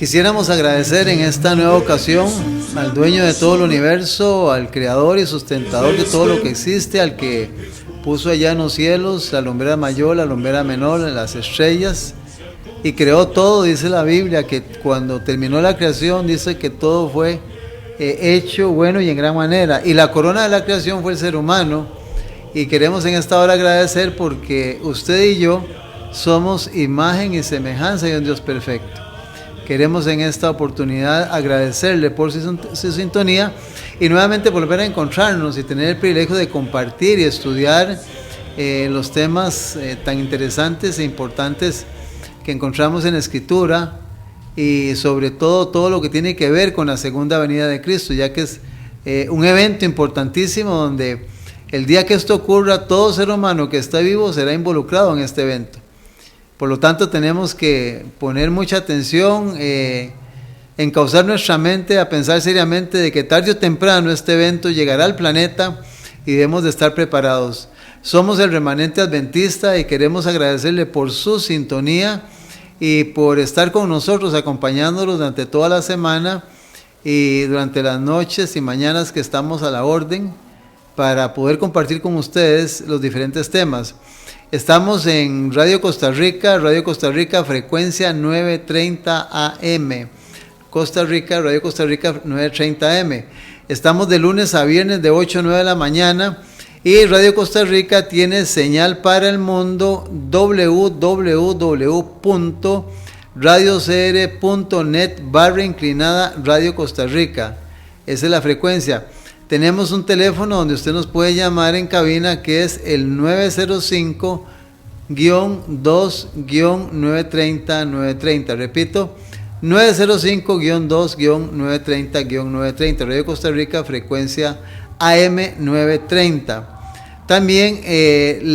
Quisiéramos agradecer en esta nueva ocasión al dueño de todo el universo, al creador y sustentador de todo lo que existe, al que puso allá en los cielos la lumbrera mayor, la lumbrera menor, las estrellas, y creó todo. Dice la Biblia que cuando terminó la creación, dice que todo fue hecho bueno y en gran manera, y la corona de la creación fue el ser humano. Y queremos en esta hora agradecer porque usted y yo somos imagen y semejanza de un Dios perfecto. Queremos en esta oportunidad agradecerle por su sintonía y nuevamente volver a encontrarnos y tener el privilegio de compartir y estudiar los temas tan interesantes e importantes que encontramos en la Escritura, y sobre todo lo que tiene que ver con la segunda venida de Cristo, ya que es un evento importantísimo donde el día que esto ocurra, todo ser humano que está vivo será involucrado en este evento. Por lo tanto, tenemos que poner mucha atención, encauzar nuestra mente a pensar seriamente de que tarde o temprano este evento llegará al planeta y debemos de estar preparados. Somos el remanente adventista y queremos agradecerle por su sintonía y por estar con nosotros, acompañándonos durante toda la semana y durante las noches y mañanas que estamos a la orden para poder compartir con ustedes los diferentes temas. Estamos en Radio Costa Rica, frecuencia 930 AM. Costa Rica, Radio Costa Rica 930 AM. Estamos de lunes a viernes de 8 a 9 de la mañana. Y Radio Costa Rica tiene señal para el mundo, www.radiocr.net/inclinada Radio Costa Rica. Esa es la frecuencia. Tenemos un teléfono donde usted nos puede llamar en cabina, que es el 905-2-930-930. Repito, 905-2-930-930. Radio Costa Rica, frecuencia AM 930. También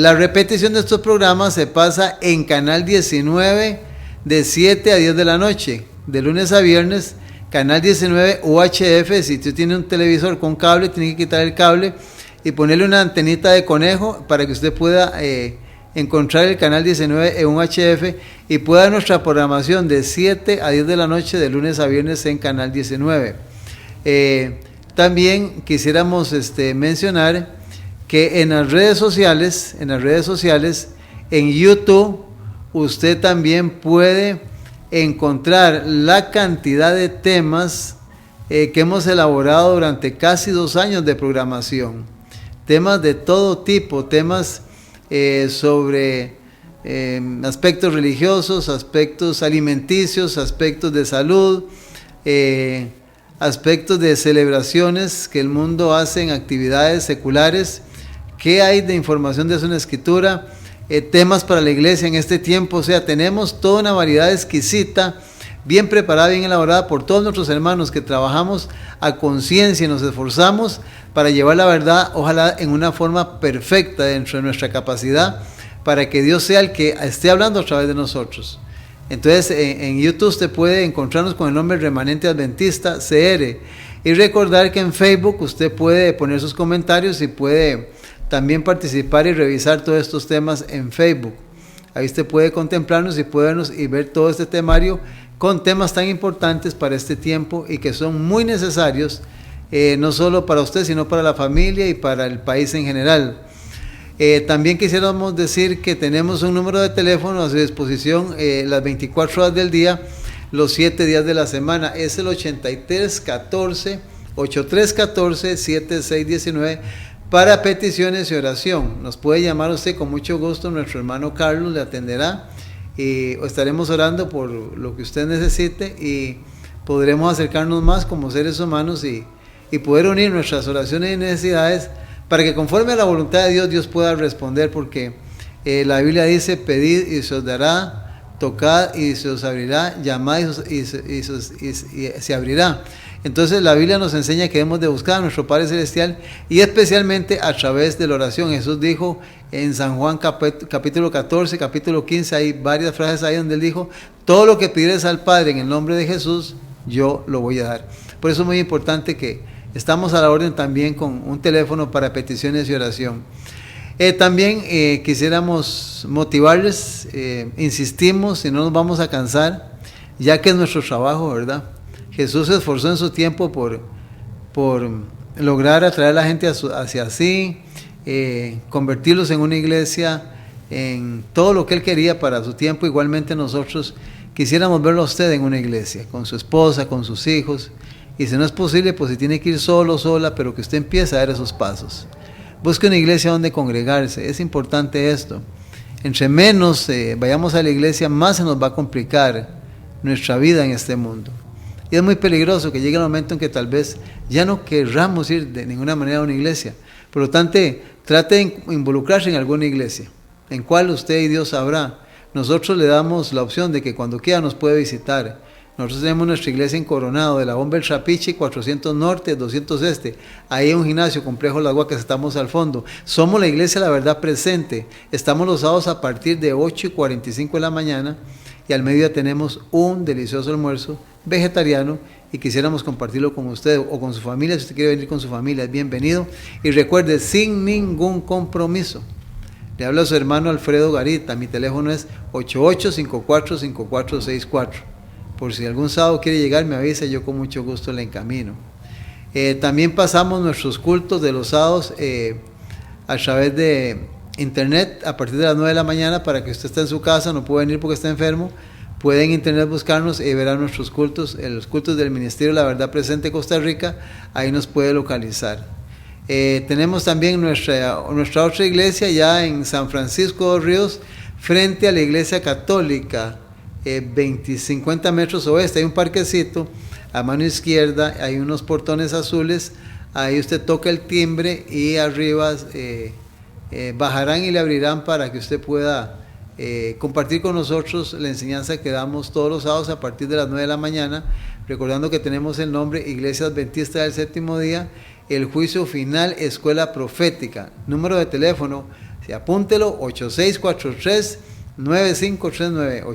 la repetición de estos programas se pasa en Canal 19 de 7 a 10 de la noche, de lunes a viernes. Canal 19 UHF. Si usted tiene un televisor con cable, tiene que quitar el cable y ponerle una antenita de conejo para que usted pueda encontrar el canal 19 en UHF y pueda ver nuestra programación de 7 a 10 de la noche de lunes a viernes en Canal 19. También quisiéramos mencionar que en las redes sociales, en YouTube, usted también puede encontrar la cantidad de temas que hemos elaborado durante casi 2 años de programación. Temas de todo tipo, temas sobre aspectos religiosos, aspectos alimenticios, aspectos de salud, aspectos de celebraciones que el mundo hace en actividades seculares. ¿Qué hay de información de eso en la Escritura? Temas para la iglesia en este tiempo. O sea, tenemos toda una variedad exquisita, bien preparada, bien elaborada por todos nuestros hermanos que trabajamos a conciencia y nos esforzamos para llevar la verdad, ojalá en una forma perfecta dentro de nuestra capacidad, para que Dios sea el que esté hablando a través de nosotros. Entonces, en YouTube usted puede encontrarnos con el nombre Remanente Adventista CR, y recordar que en Facebook usted puede poner sus comentarios y puede también participar y revisar todos estos temas en Facebook. Ahí usted puede contemplarnos y puede vernos y ver todo este temario con temas tan importantes para este tiempo y que son muy necesarios, no solo para usted, sino para la familia y para el país en general. También quisiéramos decir que tenemos un número de teléfono a su disposición las 24 horas del día, los 7 días de la semana. Es el 8314-7619 para peticiones y oración. Nos puede llamar usted con mucho gusto, nuestro hermano Carlos le atenderá y estaremos orando por lo que usted necesite y podremos acercarnos más como seres humanos y poder unir nuestras oraciones y necesidades para que conforme a la voluntad de Dios, Dios pueda responder, porque la Biblia dice: pedid y se os dará, tocad y se os abrirá, llamad y se abrirá. Entonces la Biblia nos enseña que debemos de buscar a nuestro Padre Celestial y especialmente a través de la oración. Jesús dijo en San Juan capítulo 14, capítulo 15, hay varias frases ahí donde él dijo: todo lo que pidieres al Padre en el nombre de Jesús, yo lo voy a dar. Por eso es muy importante que estamos a la orden también con un teléfono para peticiones y oración. También quisiéramos motivarles, insistimos y no nos vamos a cansar ya que es nuestro trabajo, ¿verdad? Jesús se esforzó en su tiempo por lograr atraer a la gente hacia sí, convertirlos en una iglesia, en todo lo que Él quería para su tiempo. Igualmente nosotros quisiéramos verlo a usted en una iglesia, con su esposa, con sus hijos, y si no es posible, pues si tiene que ir solo, sola, pero que usted empiece a dar esos pasos. Busque una iglesia donde congregarse, es importante esto. Entre menos vayamos a la iglesia, más se nos va a complicar nuestra vida en este mundo. Y es muy peligroso que llegue el momento en que tal vez ya no querramos ir de ninguna manera a una iglesia. Por lo tanto, trate de involucrarse en alguna iglesia, en cual usted y Dios sabrá. Nosotros le damos la opción de que cuando quiera nos puede visitar. Nosotros tenemos nuestra iglesia en Coronado, de la Bomba El Trapiche, 400 Norte, 200 Este. Ahí hay un gimnasio, Complejo Las Huacas, estamos al fondo. Somos la iglesia La Verdad Presente. Estamos los sábados a partir de 8:45 de la mañana y al mediodía tenemos un delicioso almuerzo vegetariano y quisiéramos compartirlo con usted o con su familia. Si usted quiere venir con su familia, es bienvenido. Y recuerde, sin ningún compromiso. Le habla a su hermano Alfredo Garita. Mi teléfono es 8854-5464. Por si algún sábado quiere llegar, me avisa, yo con mucho gusto le encamino. También pasamos nuestros cultos de los sábados a través de internet a partir de las 9 de la mañana, para que usted esté en su casa, no puede venir porque está enfermo. Puede en internet buscarnos y verá nuestros cultos, los cultos del Ministerio La Verdad Presente Costa Rica, ahí nos puede localizar. Tenemos también nuestra otra iglesia ya en San Francisco de Ríos, frente a la iglesia católica, 50 metros oeste. Hay un parquecito a mano izquierda, hay unos portones azules, ahí usted toca el timbre y arriba bajarán y le abrirán para que usted pueda compartir con nosotros la enseñanza que damos todos los sábados a partir de las 9 de la mañana, recordando que tenemos el nombre Iglesia Adventista del Séptimo Día, el juicio final, escuela profética. Número de teléfono, apúntelo, 8643-9539,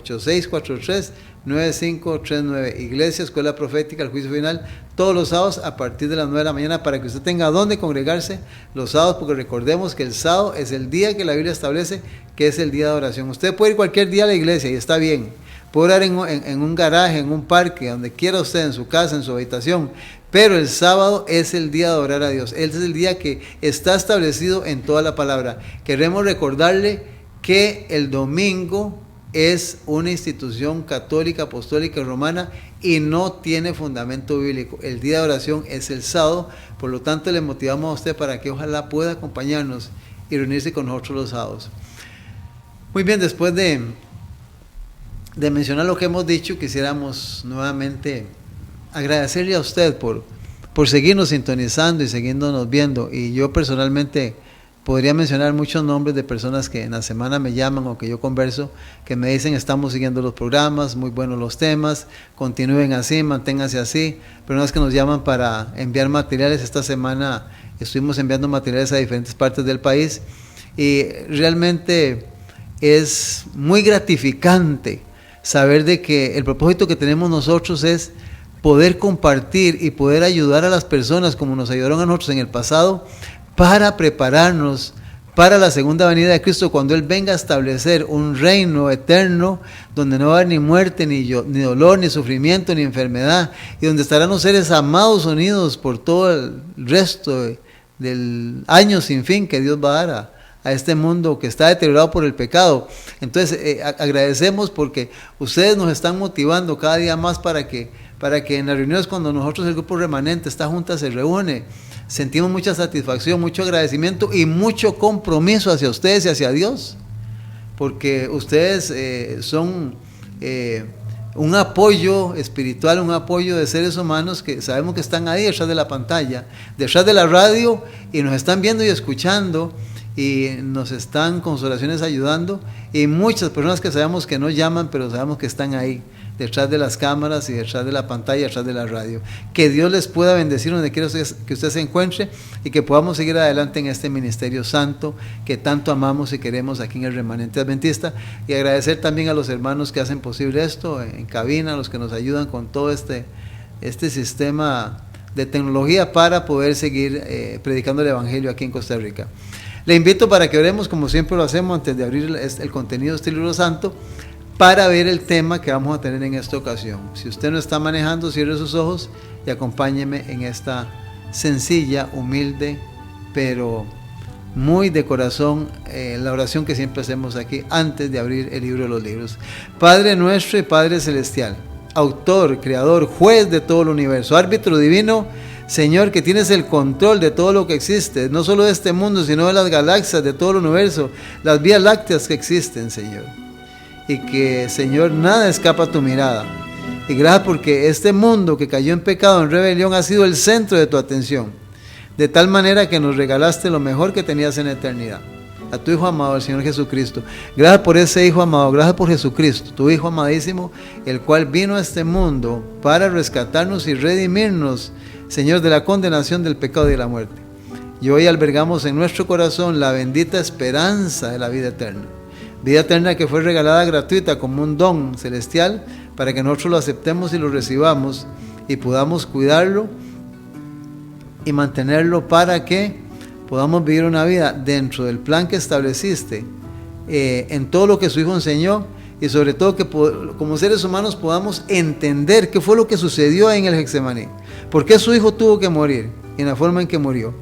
8643-9539, Iglesia, Escuela Profética, el juicio final, todos los sábados a partir de las 9 de la mañana, para que usted tenga dónde congregarse los sábados, porque recordemos que el sábado es el día que la Biblia establece que es el día de oración. Usted puede ir cualquier día a la iglesia y está bien, puede orar en un garaje, en un parque, donde quiera usted, en su casa, en su habitación, pero el sábado es el día de orar a Dios. Este es el día que está establecido en toda la palabra. Queremos recordarle que el domingo es una institución católica, apostólica y romana y no tiene fundamento bíblico. El día de oración es el sábado, por lo tanto le motivamos a usted para que ojalá pueda acompañarnos y reunirse con nosotros los sábados. Muy bien, después de mencionar lo que hemos dicho, quisiéramos nuevamente agradecerle a usted por seguirnos sintonizando y seguirnos viendo. Y yo personalmente podría mencionar muchos nombres de personas que en la semana me llaman o que yo converso, que me dicen: estamos siguiendo los programas, muy buenos los temas, continúen así, manténganse así. Personas que nos llaman para enviar materiales. Esta semana estuvimos enviando materiales a diferentes partes del país y realmente es muy gratificante saber de que el propósito que tenemos nosotros es poder compartir y poder ayudar a las personas como nos ayudaron a nosotros en el pasado, para prepararnos para la segunda venida de Cristo, cuando Él venga a establecer un reino eterno donde no va a haber ni muerte, ni dolor, ni sufrimiento, ni enfermedad, y donde estarán los seres amados unidos por todo el resto del año sin fin que Dios va a dar a este mundo que está deteriorado por el pecado. Entonces agradecemos porque ustedes nos están motivando cada día más para que en las reuniones, cuando nosotros, el grupo remanente, esta junta se reúne, sentimos mucha satisfacción, mucho agradecimiento y mucho compromiso hacia ustedes y hacia Dios, porque ustedes son un apoyo espiritual, un apoyo de seres humanos que sabemos que están ahí detrás de la pantalla, detrás de la radio, y nos están viendo y escuchando, y nos están con sus oraciones ayudando, y muchas personas que sabemos que no llaman, pero sabemos que están ahí detrás de las cámaras y detrás de la pantalla, detrás de la radio. Que Dios les pueda bendecir donde quiera que usted se encuentre, y que podamos seguir adelante en este ministerio santo que tanto amamos y queremos aquí en el Remanente Adventista. Y agradecer también a los hermanos que hacen posible esto en cabina, a los que nos ayudan con todo este sistema de tecnología para poder seguir predicando el Evangelio aquí en Costa Rica. Le invito para que oremos, como siempre lo hacemos antes de abrir el contenido de este libro santo, para ver el tema que vamos a tener en esta ocasión. Si usted no está manejando, cierre sus ojos y acompáñeme en esta sencilla, humilde, pero muy de corazón, la oración que siempre hacemos aquí antes de abrir el libro de los libros. Padre nuestro y Padre celestial, autor, creador, juez de todo el universo, árbitro divino, Señor, que tienes el control de todo lo que existe, no solo de este mundo, sino de las galaxias, de todo el universo, las vías lácteas que existen, Señor. Y que, Señor, nada escapa a tu mirada. Y gracias porque este mundo que cayó en pecado, en rebelión, ha sido el centro de tu atención. De tal manera que nos regalaste lo mejor que tenías en la eternidad. A tu Hijo amado, el Señor Jesucristo. Gracias por ese Hijo amado, gracias por Jesucristo, tu Hijo amadísimo, el cual vino a este mundo para rescatarnos y redimirnos, Señor, de la condenación del pecado y de la muerte. Y hoy albergamos en nuestro corazón la bendita esperanza de la vida eterna. Vida eterna que fue regalada gratuita como un don celestial para que nosotros lo aceptemos y lo recibamos y podamos cuidarlo y mantenerlo para que podamos vivir una vida dentro del plan que estableciste, en todo lo que su Hijo enseñó, y sobre todo que como seres humanos podamos entender qué fue lo que sucedió en el Getsemaní, por qué su Hijo tuvo que morir y en la forma en que murió,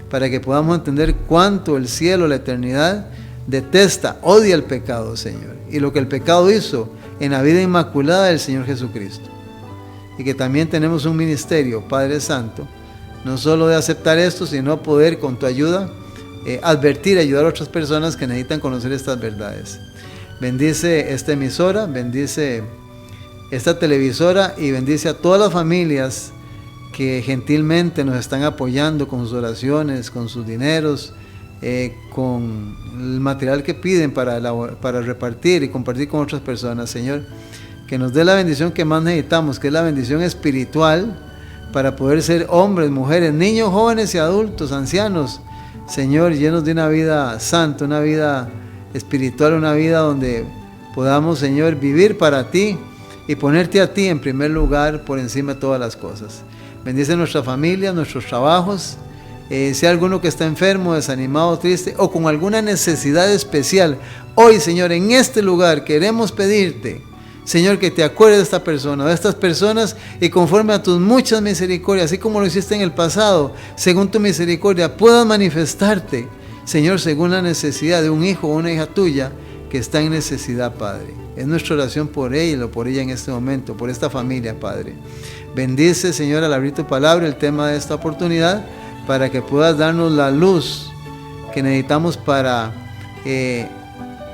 para que podamos entender cuánto el cielo, la eternidad, detesta, odia el pecado, Señor, y lo que el pecado hizo en la vida inmaculada del Señor Jesucristo. Y que también tenemos un ministerio, Padre Santo, no solo de aceptar esto, sino poder con tu ayuda advertir, ayudar a otras personas que necesitan conocer estas verdades. Bendice esta emisora, bendice esta televisora y bendice a todas las familias que gentilmente nos están apoyando con sus oraciones, con sus dineros, con el material que piden para repartir y compartir con otras personas. Señor, que nos dé la bendición que más necesitamos, que es la bendición espiritual, para poder ser hombres, mujeres, niños, jóvenes y adultos, ancianos, Señor, llenos de una vida santa, una vida espiritual, una vida donde podamos, Señor, vivir para ti y ponerte a ti en primer lugar por encima de todas las cosas. Bendice nuestra familia, nuestros trabajos, si hay alguno que está enfermo, desanimado, triste o con alguna necesidad especial, hoy, Señor, en este lugar queremos pedirte, Señor, que te acuerdes de esta persona, de estas personas, y conforme a tus muchas misericordias, así como lo hiciste en el pasado, según tu misericordia, puedas manifestarte, Señor, según la necesidad de un hijo o una hija tuya que está en necesidad, Padre. Es nuestra oración por él o por ella en este momento, por esta familia, Padre. Bendice, Señor, al abrir tu palabra, el tema de esta oportunidad, para que puedas darnos la luz que necesitamos para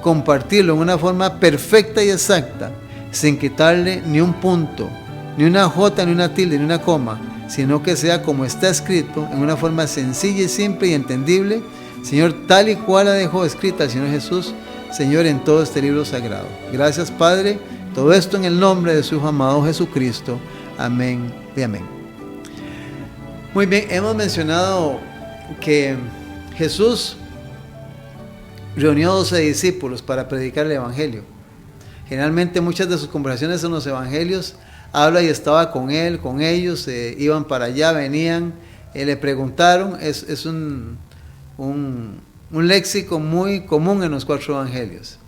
compartirlo en una forma perfecta y exacta, sin quitarle ni un punto, ni una jota, ni una tilde, ni una coma, sino que sea como está escrito, en una forma sencilla y simple y entendible, Señor, tal y cual la dejó escrita el Señor Jesús, Señor, en todo este libro sagrado. Gracias, Padre, todo esto en el nombre de su Hijo amado Jesucristo. Amén y amén. Muy bien, hemos mencionado que Jesús reunió 12 discípulos para predicar el Evangelio. Generalmente muchas de sus conversaciones en los evangelios habla y estaba con él, con ellos, iban para allá, venían, le preguntaron. Es un léxico muy común en los 4 evangelios.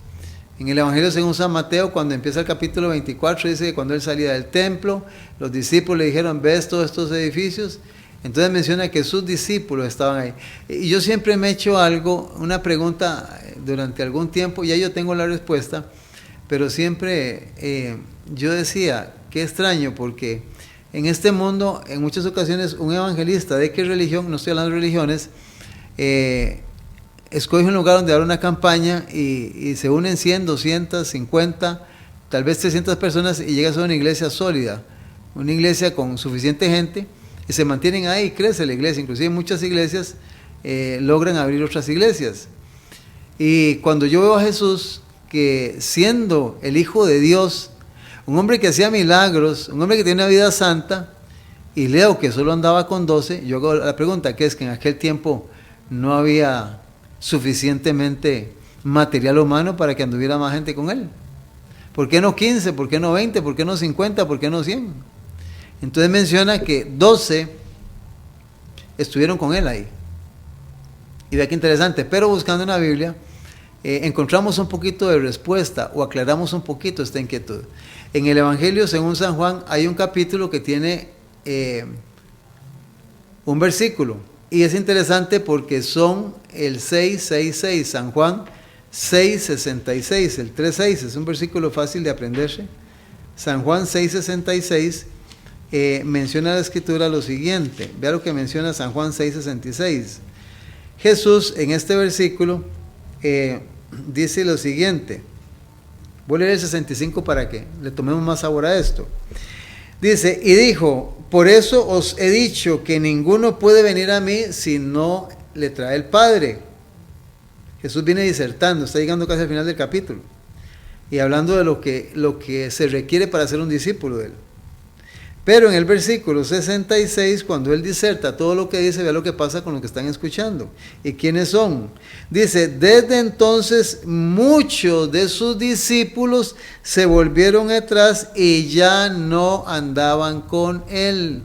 En el evangelio según San Mateo, cuando empieza el capítulo 24, dice que cuando él salía del templo, los discípulos le dijeron, ¿ves todos estos edificios? Entonces menciona que sus discípulos estaban ahí. Y yo siempre me he hecho una pregunta durante algún tiempo, ya yo tengo la respuesta, pero siempre yo decía, qué extraño, porque en este mundo, en muchas ocasiones, un evangelista de qué religión, no estoy hablando de religiones, escoge un lugar donde habrá una campaña y se unen 100, 200, 50, tal vez 300 personas y llegas a una iglesia sólida, una iglesia con suficiente gente y se mantienen ahí, crece la iglesia. Inclusive muchas iglesias logran abrir otras iglesias. Y cuando yo veo a Jesús, que siendo el Hijo de Dios, un hombre que hacía milagros, un hombre que tenía una vida santa, y leo que solo andaba con 12, yo hago la pregunta, ¿qué es? Que en aquel tiempo no había suficientemente material humano para que anduviera más gente con él. ¿Por qué no 15? ¿Por qué no 20? ¿Por qué no 50? ¿Por qué no 100? Entonces menciona que 12 estuvieron con él ahí. Y vea qué interesante, pero buscando en la Biblia, encontramos un poquito de respuesta o aclaramos un poquito esta inquietud. En el Evangelio según San Juan hay un capítulo que tiene un versículo, y es interesante porque son el 666, San Juan 6:66, el 3:6, es un versículo fácil de aprenderse. San Juan 6:66 menciona la escritura lo siguiente, vea lo que menciona San Juan 6:66. Jesús en este versículo dice lo siguiente, voy a leer el 65 para que le tomemos más sabor a esto. Dice, y dijo, por eso os he dicho que ninguno puede venir a mí si no le trae el Padre. Jesús viene disertando, está llegando casi al final del capítulo, y hablando de lo que se requiere para ser un discípulo de él. Pero en el versículo 66, cuando él diserta todo lo que dice, vea lo que pasa con los que están escuchando. ¿Y quiénes son? Dice, desde entonces muchos de sus discípulos se volvieron atrás y ya no andaban con él.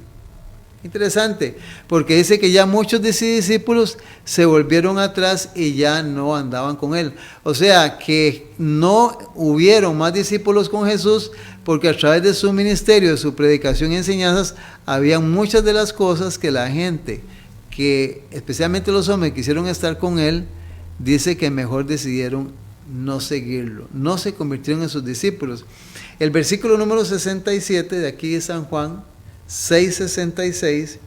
Interesante, porque dice que ya muchos de sus discípulos se volvieron atrás y ya no andaban con él. O sea, que no hubieron más discípulos con Jesús, porque a través de su ministerio, de su predicación y enseñanzas, había muchas de las cosas que la gente, que especialmente los hombres quisieron estar con él, dice que mejor decidieron no seguirlo, no se convirtieron en sus discípulos. El versículo número 67 de aquí de San Juan 6:66,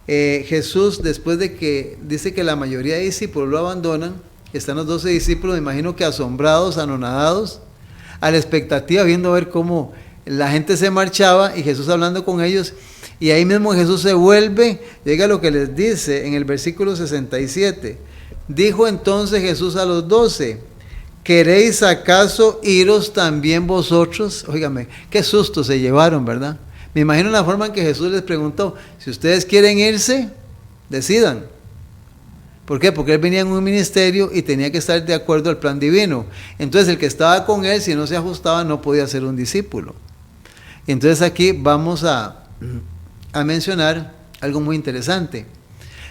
Jesús, después de que dice que la mayoría de discípulos lo abandonan, están los 12 discípulos, me imagino que asombrados, anonadados, a la expectativa, viendo ver cómo la gente se marchaba y Jesús hablando con ellos, y ahí mismo Jesús se vuelve, llega a lo que les dice en el versículo 67, dijo entonces Jesús a los 12, ¿queréis acaso iros también vosotros? Óigame, qué susto se llevaron, ¿verdad? Me imagino la forma en que Jesús les preguntó, si ustedes quieren irse, decidan. ¿Por qué? Porque él venía en un ministerio y tenía que estar de acuerdo al plan divino. Entonces el que estaba con él, si no se ajustaba, no podía ser un discípulo. Entonces aquí vamos a mencionar algo muy interesante.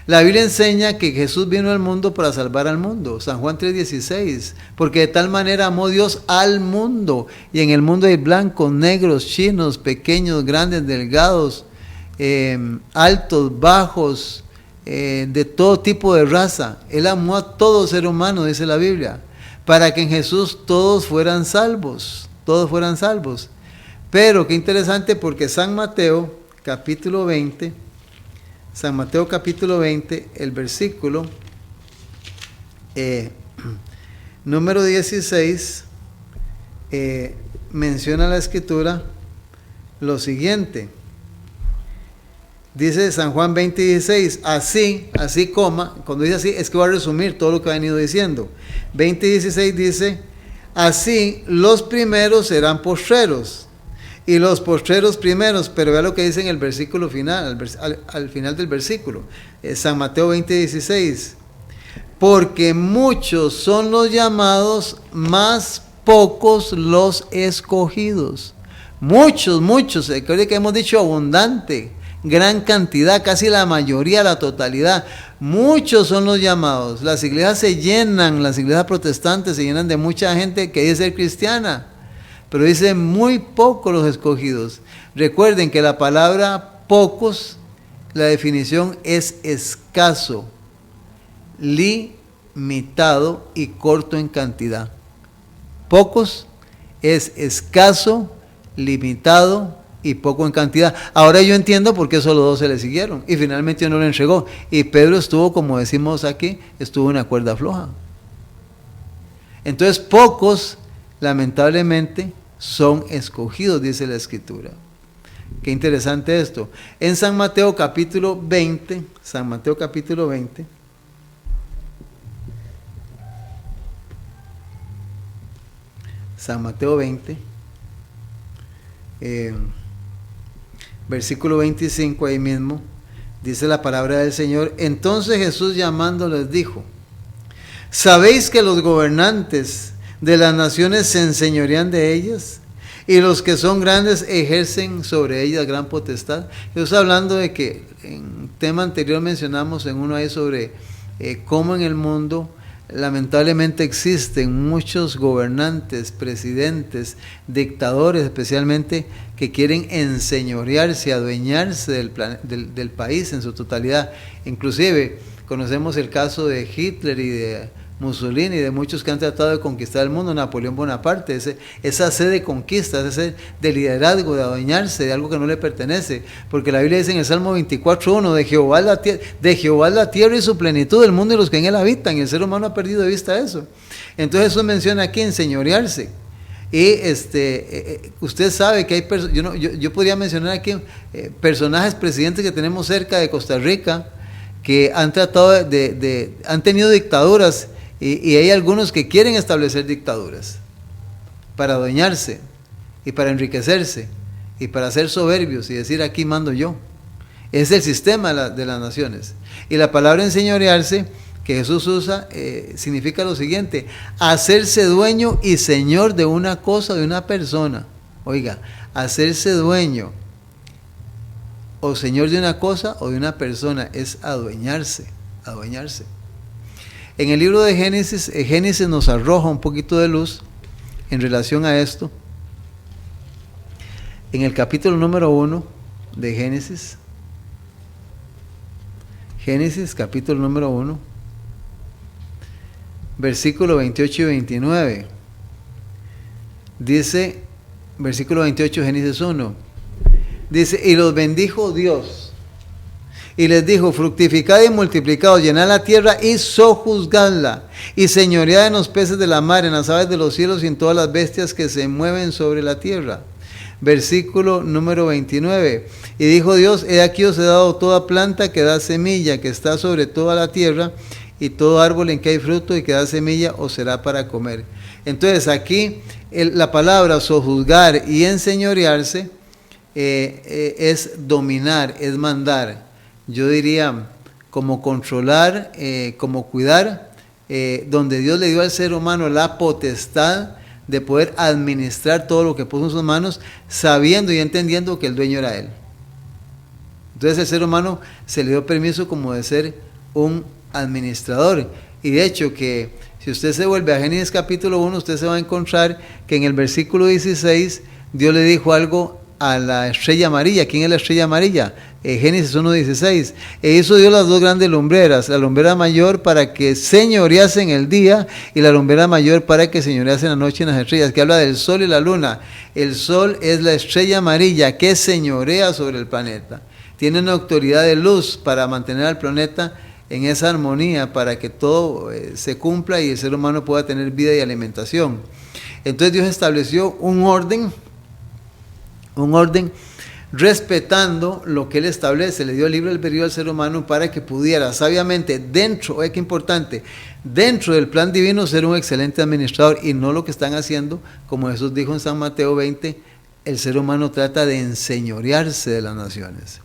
La Biblia enseña que Jesús vino al mundo para salvar al mundo. San Juan 3:16. Porque de tal manera amó Dios al mundo. Y en el mundo hay blancos, negros, chinos, pequeños, grandes, delgados, altos, bajos, de todo tipo de raza. Él amó a todo ser humano, dice la Biblia, para que en Jesús todos fueran salvos. Todos fueran salvos. Pero qué interesante, porque San Mateo, capítulo 20, San Mateo capítulo 20, el versículo número 16, menciona la escritura lo siguiente. Dice San Juan 20:16, así, cuando dice así es que va a resumir todo lo que ha venido diciendo. 20:16 dice, así los primeros serán postreros, y los postreros primeros, pero vea lo que dice en el versículo final, al final del versículo, San Mateo 20:16, porque muchos son los llamados, mas pocos los escogidos. Muchos, creo que hemos dicho abundante, gran cantidad, casi la mayoría, la totalidad. Muchos son los llamados. Las iglesias se llenan, las iglesias protestantes se llenan de mucha gente que dice ser cristiana, pero dice muy pocos los escogidos. Recuerden que la palabra pocos, la definición es escaso, limitado y corto en cantidad. Pocos es escaso, limitado y poco en cantidad. Ahora yo entiendo por qué solo 12 le siguieron y finalmente uno lo entregó. Y Pedro estuvo, como decimos aquí, estuvo en una cuerda floja. Entonces pocos, lamentablemente, son escogidos, dice la Escritura. Qué interesante esto. En San Mateo capítulo 20, San Mateo 20, versículo 25, ahí mismo, dice la palabra del Señor. Entonces Jesús llamándoles dijo, ¿sabéis que los gobernantes de las naciones se enseñorean de ellas? Y los que son grandes ejercen sobre ellas gran potestad. Jesús hablando de que en tema anterior mencionamos en uno ahí sobre cómo en el mundo lamentablemente existen muchos gobernantes, presidentes, dictadores especialmente, que quieren enseñorearse, adueñarse del país en su totalidad. Inclusive conocemos el caso de Hitler y de Mussolini y de muchos que han tratado de conquistar el mundo, Napoleón Bonaparte, esa sed de conquista, esa sed de liderazgo, de adueñarse de algo que no le pertenece, porque la Biblia dice en el Salmo 24:1, de Jehová es la tierra y su plenitud, el mundo y los que en él habitan, y el ser humano ha perdido de vista eso. Entonces Jesús menciona aquí enseñorearse, y usted sabe que hay yo podría mencionar aquí personajes, presidentes que tenemos cerca de Costa Rica, que han tratado han tenido dictaduras, y hay algunos que quieren establecer dictaduras para adueñarse y para enriquecerse y para ser soberbios y decir aquí mando yo. Es el sistema de las naciones. Y la palabra enseñorearse que Jesús usa significa lo siguiente: hacerse dueño y señor de una cosa, de una persona. Oiga, hacerse dueño o señor de una cosa o de una persona es adueñarse. En el libro de Génesis, Génesis nos arroja un poquito de luz en relación a esto. En el capítulo número 1 de Génesis, capítulo número 1, versículo 28 y 29, dice, versículo 28, Génesis 1, dice, y los bendijo Dios, y les dijo, fructificad y multiplicaos, llenad la tierra y sojuzgadla, y señoread en los peces de la mar, en las aves de los cielos y en todas las bestias que se mueven sobre la tierra. Versículo número 29, y dijo Dios, he aquí os he dado toda planta que da semilla, que está sobre toda la tierra, y todo árbol en que hay fruto y que da semilla os será para comer. Entonces aquí la palabra sojuzgar y enseñorearse es dominar, es mandar. Yo diría como controlar, como cuidar, donde Dios le dio al ser humano la potestad de poder administrar todo lo que puso en sus manos, sabiendo y entendiendo que el dueño era Él. Entonces el ser humano se le dio permiso como de ser un administrador. Y de hecho que si usted se vuelve a Génesis capítulo 1, usted se va a encontrar que en el versículo 16 Dios le dijo algo a la estrella amarilla. ¿Quién es la estrella amarilla? Génesis 1:16. E hizo Dios las dos grandes lumbreras, la lumbrera mayor para que señorease en el día y la lumbrera mayor para que señorease en la noche en las estrellas, que habla del sol y la luna. El sol es la estrella amarilla que señorea sobre el planeta. Tiene una autoridad de luz para mantener al planeta en esa armonía, para que todo se cumpla y el ser humano pueda tener vida y alimentación. Entonces Dios estableció un orden respetando lo que Él establece. Le dio libre albedrío al ser humano para que pudiera sabiamente dentro del plan divino ser un excelente administrador, y no lo que están haciendo, como Jesús dijo en San Mateo 20, el ser humano trata de enseñorearse de las naciones.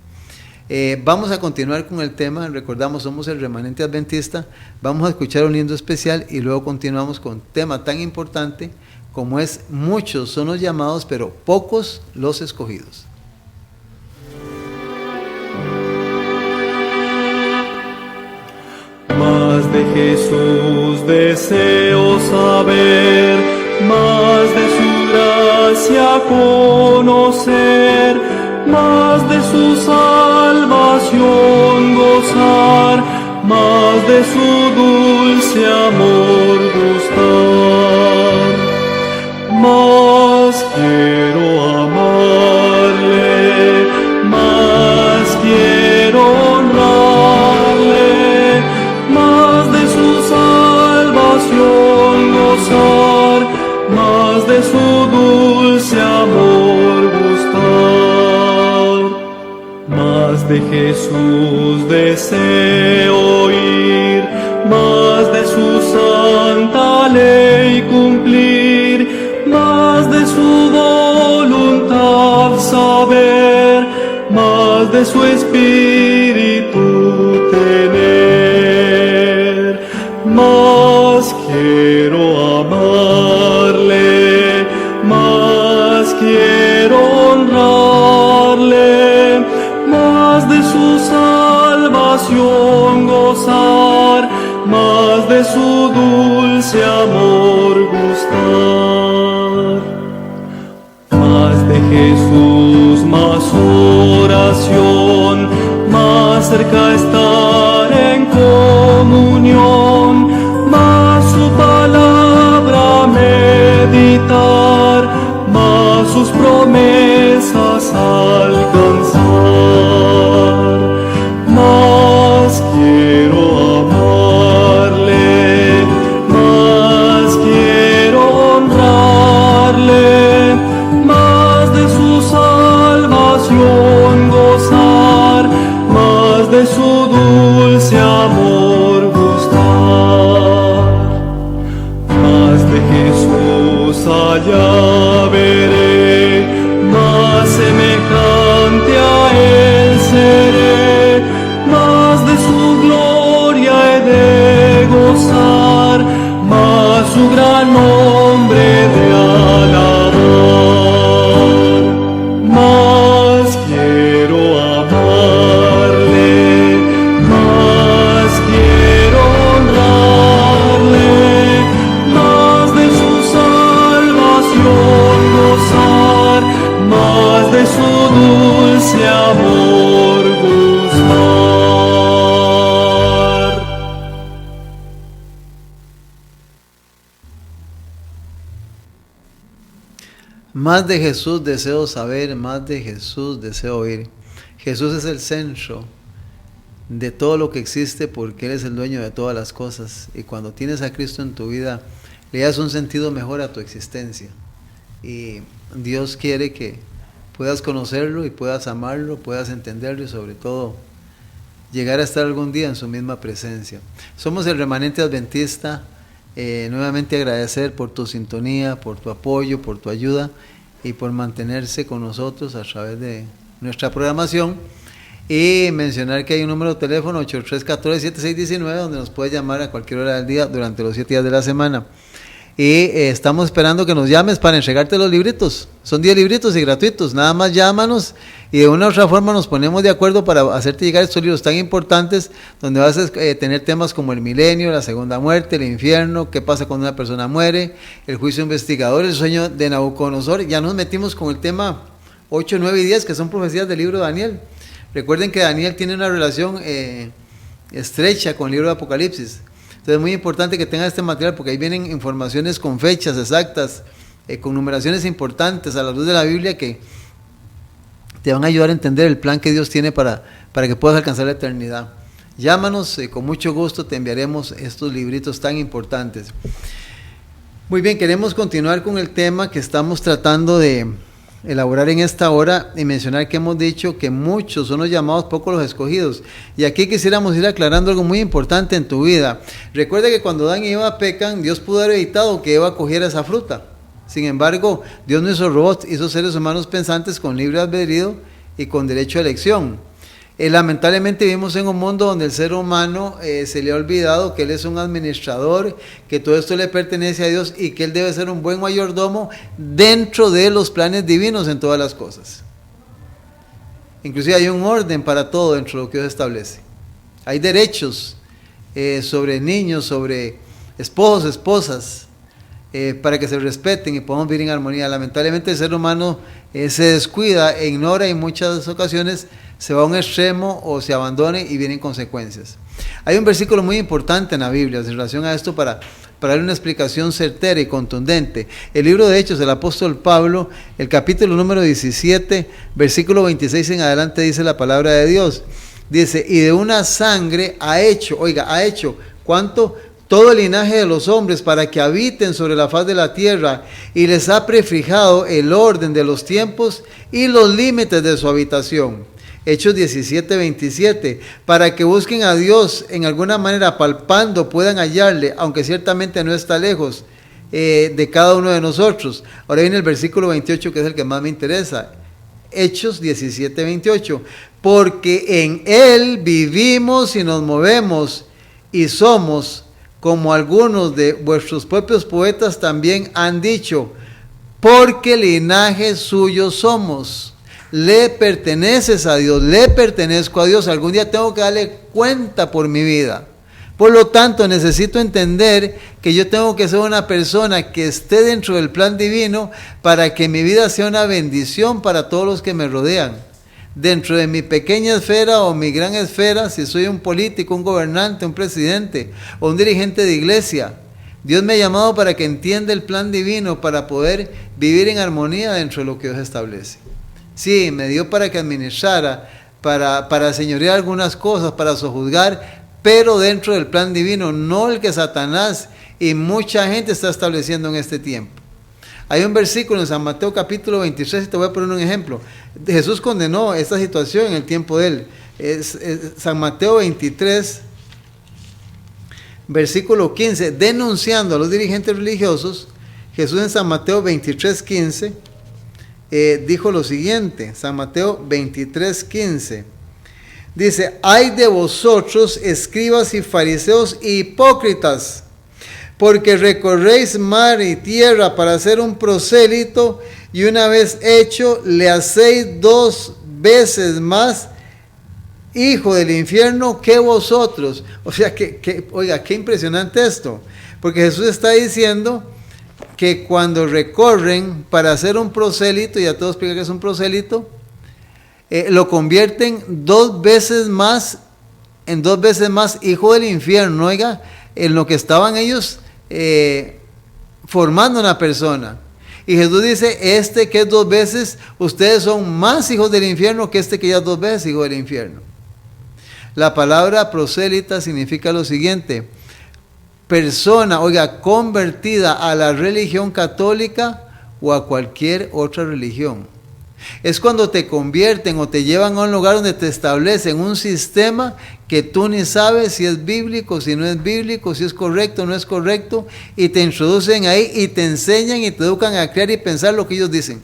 Vamos a continuar con el tema. Recordamos, somos el remanente adventista. Vamos a escuchar un lindo especial y luego continuamos con un tema tan importante como es: muchos son los llamados, pero pocos los escogidos. Más de Jesús deseo saber, más de su gracia conocer, más de su salvación gozar, más de su dulce amor gustar. Más quiero amarle, más quiero honrarle, más de su salvación gozar, más de su dulce amor gustar. Más de Jesús deseo oír, más de su santa ley cumplir, más de su voluntad saber, más de su espíritu tener. Más quiero amarle, más quiero honrarle, más de su salvación gozar, más de de su dulce amor gustar. Más de Jesús, más oración, más cerca estar en comunión, más su palabra meditar, más sus promesas alcanzar. Más quiero amarle, más quiero honrarle, más de su salvación gozar, más de su dulce amor gustar. Más de Jesús allá veré, más semejante a Él seré, más de su gloria he de gozar, más su gran nombre de alabar. Más quiero amarle, más quiero honrarle, más de su salvación gozar, más de su dulce amor gustar. Más de Jesús deseo saber, más de Jesús deseo oír. Jesús es el centro de todo lo que existe porque Él es el dueño de todas las cosas. Y cuando tienes a Cristo en tu vida, le das un sentido mejor a tu existencia. Y Dios quiere que puedas conocerlo y puedas amarlo, puedas entenderlo y sobre todo llegar a estar algún día en su misma presencia. Somos el remanente adventista. Nuevamente agradecer por tu sintonía, por tu apoyo, por tu ayuda y por mantenerse con nosotros a través de nuestra programación. Y mencionar que hay un número de teléfono 8314-7619 donde nos puedes llamar a cualquier hora del día durante los 7 días de la semana. Y estamos esperando que nos llames para entregarte los libritos. Son 10 libritos y gratuitos. Nada más llámanos y de una u otra forma nos ponemos de acuerdo para hacerte llegar estos libros tan importantes donde vas a tener temas como el milenio, la segunda muerte, el infierno, qué pasa cuando una persona muere, el juicio investigador, el sueño de Nabucodonosor. Ya nos metimos con el tema 8, 9 y 10 que son profecías del libro de Daniel. Recuerden que Daniel tiene una relación estrecha con el libro de Apocalipsis. Entonces es muy importante que tengas este material porque ahí vienen informaciones con fechas exactas, con numeraciones importantes a la luz de la Biblia que te van a ayudar a entender el plan que Dios tiene para que puedas alcanzar la eternidad. Llámanos, con mucho gusto te enviaremos estos libritos tan importantes. Muy bien, queremos continuar con el tema que estamos tratando de elaborar en esta hora y mencionar que hemos dicho que muchos son los llamados, pocos los escogidos. Y aquí quisiéramos ir aclarando algo muy importante en tu vida. Recuerda que cuando Adán y Eva pecan, Dios pudo haber evitado que Eva cogiera esa fruta. Sin embargo, Dios no hizo robots, hizo seres humanos pensantes con libre albedrío y con derecho a elección. Lamentablemente vivimos en un mundo donde el ser humano se le ha olvidado que él es un administrador, que todo esto le pertenece a Dios y que él debe ser un buen mayordomo dentro de los planes divinos en todas las cosas. Inclusive hay un orden para todo dentro de lo que Dios establece. Hay derechos sobre niños, sobre esposos, esposas, para que se respeten y podamos vivir en armonía. Lamentablemente el ser humano se descuida e ignora y en muchas ocasiones se va a un extremo o se abandone y vienen consecuencias. Hay un versículo muy importante en la Biblia en relación a esto para darle una explicación certera y contundente. El libro de Hechos del apóstol Pablo, el capítulo número 17, versículo 26 en adelante dice la palabra de Dios. Dice, y de una sangre ha hecho, ¿cuánto? Todo el linaje de los hombres para que habiten sobre la faz de la tierra y les ha prefijado el orden de los tiempos y los límites de su habitación. Hechos 17, 27, para que busquen a Dios en alguna manera palpando, puedan hallarle, aunque ciertamente no está lejos de cada uno de nosotros. Ahora viene el versículo 28 que es el que más me interesa. Hechos 17, 28, porque en Él vivimos y nos movemos y somos, como algunos de vuestros propios poetas también han dicho, porque linaje suyo somos. Le perteneces a Dios, le pertenezco a Dios. Algún día tengo que darle cuenta por mi vida. Por lo tanto, necesito entender que yo tengo que ser una persona que esté dentro del plan divino para que mi vida sea una bendición para todos los que me rodean. Dentro de mi pequeña esfera o mi gran esfera, si soy un político, un gobernante, un presidente o un dirigente de iglesia, Dios me ha llamado para que entienda el plan divino, para poder vivir en armonía dentro de lo que Dios establece. Sí, me dio para que administrara, para señorear algunas cosas, para sojuzgar, pero dentro del plan divino, no el que Satanás y mucha gente está estableciendo en este tiempo. Hay un versículo en San Mateo capítulo 23, y te voy a poner un ejemplo. Jesús condenó esta situación en el tiempo de él. Es San Mateo 23, versículo 15, denunciando a los dirigentes religiosos. Jesús en San Mateo 23, 15, dijo lo siguiente, San Mateo 23, 15. Dice, ay de vosotros, escribas y fariseos hipócritas, porque recorréis mar y tierra para hacer un prosélito, y una vez hecho, le hacéis 2 veces más hijo del infierno que vosotros. O sea, oiga, qué impresionante esto, porque Jesús está diciendo que cuando recorren para hacer un prosélito, ya todos explican que es un prosélito, lo convierten 2 veces más, en 2 veces más hijo del infierno, oiga, en lo que estaban ellos formando una persona. Y Jesús dice, que es 2 veces, ustedes son más hijos del infierno que que ya es 2 veces hijo del infierno. La palabra prosélita significa lo siguiente, persona, oiga, convertida a la religión católica o a cualquier otra religión. Es cuando te convierten o te llevan a un lugar donde te establecen un sistema que tú ni sabes si es bíblico, si no es bíblico, si es correcto o no es correcto, y te introducen ahí y te enseñan y te educan a creer y pensar lo que ellos dicen.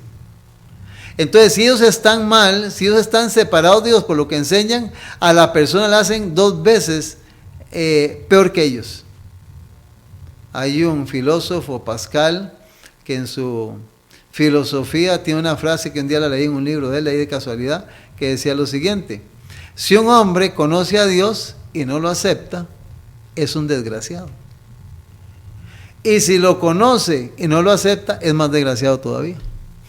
Entonces, si ellos están mal, si ellos están separados de Dios por lo que enseñan, a la persona la hacen 2 veces peor que ellos. Hay un filósofo, Pascal, que en su filosofía tiene una frase que un día la leí en un libro de él, leí de casualidad, que decía lo siguiente: si un hombre conoce a Dios y no lo acepta, es un desgraciado. Y si lo conoce y no lo acepta, es más desgraciado todavía.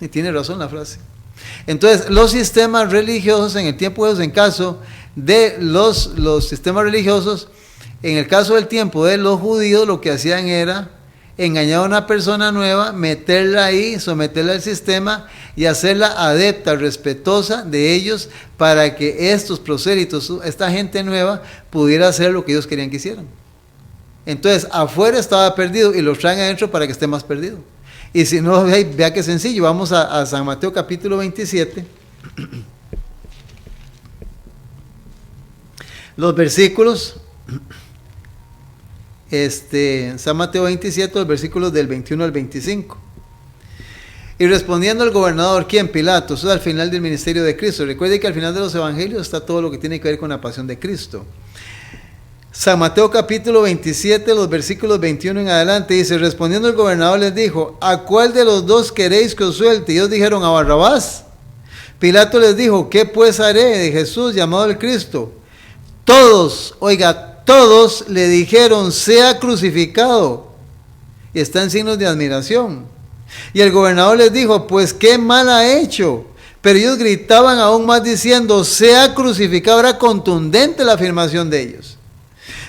Y tiene razón la frase. Entonces, los sistemas religiosos en el tiempo de Dios, en caso de los sistemas religiosos, en el caso del tiempo de los judíos, lo que hacían era engañar a una persona nueva, meterla ahí, someterla al sistema y hacerla adepta, respetuosa de ellos, para que estos prosélitos, esta gente nueva, pudiera hacer lo que ellos querían que hicieran. Entonces, afuera estaba perdido y los traen adentro para que esté más perdido. Y si no, vea qué sencillo. Vamos a San Mateo capítulo 27. Los versículos, San Mateo 27, los versículos del 21 al 25. Y respondiendo al gobernador, ¿quién? Pilato. Eso es al final del ministerio de Cristo. Recuerde que al final de los evangelios está todo lo que tiene que ver con la pasión de Cristo. San Mateo capítulo 27, los versículos 21 en adelante, dice, respondiendo el gobernador les dijo, ¿a cuál de los 2 queréis que os suelte? Y ellos dijeron, a Barrabás. Pilato les dijo, ¿qué pues haré de Jesús llamado el Cristo? Todos, oiga, todos le dijeron, sea crucificado. Y está en signos de admiración. Y el gobernador les dijo, pues qué mal ha hecho. Pero ellos gritaban aún más diciendo, sea crucificado. Era contundente la afirmación de ellos.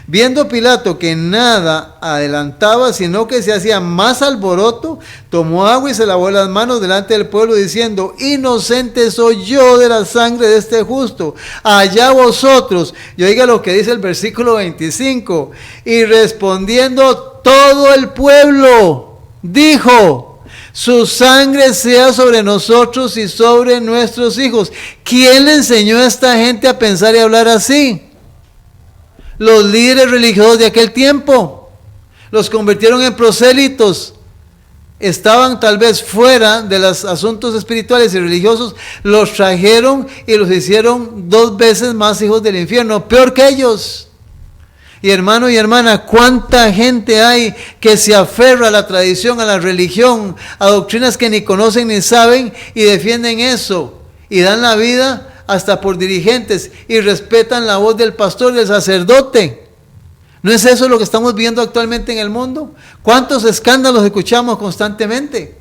Viendo Pilato que nada adelantaba, sino que se hacía más alboroto, tomó agua y se lavó las manos delante del pueblo, diciendo, inocente soy yo de la sangre de este justo, allá vosotros. Y oiga lo que dice el versículo 25, y respondiendo todo el pueblo, dijo, su sangre sea sobre nosotros y sobre nuestros hijos. ¿Quién le enseñó a esta gente a pensar y hablar así? Los líderes religiosos de aquel tiempo los convirtieron en prosélitos. Estaban tal vez fuera de los asuntos espirituales y religiosos, los trajeron y los hicieron 2 veces más hijos del infierno, peor que ellos. Y hermano y hermana, ¿cuánta gente hay que se aferra a la tradición, a la religión, a doctrinas que ni conocen ni saben y defienden eso y dan la vida hasta por dirigentes y respetan la voz del pastor, del sacerdote? ¿No es eso lo que estamos viendo actualmente en el mundo? ¿Cuántos escándalos escuchamos constantemente?